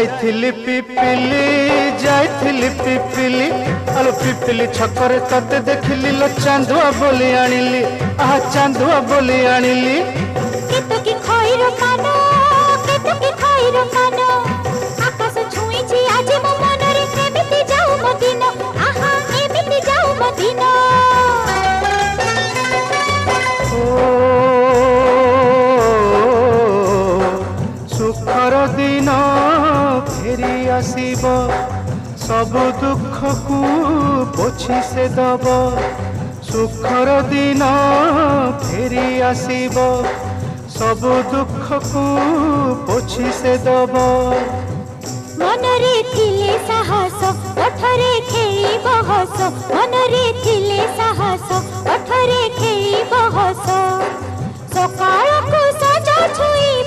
जाइथिली पिपिली जाइथिली पिपिली आलो पिपिली छकरे तते देखिली लो चांदुआ बोली आनिली आहा चांदुआ बोली आनिली केतकी खइर कानो केतकी खइर कानो आकाश छुईची आज मो मनरे एमिति जाऊ मो दिन आहा एमिति जाऊ मो दिन सुखर दिन फेरी आसीब सब दुख को पोछि से दब सुखर दिन फेरी आसीब सब दुख को पोछि से दब मनरे थिले साहस ओठरे खेई बहस मनरे थिले साहस ओठरे खेई बहस सकाळ को सजा छुई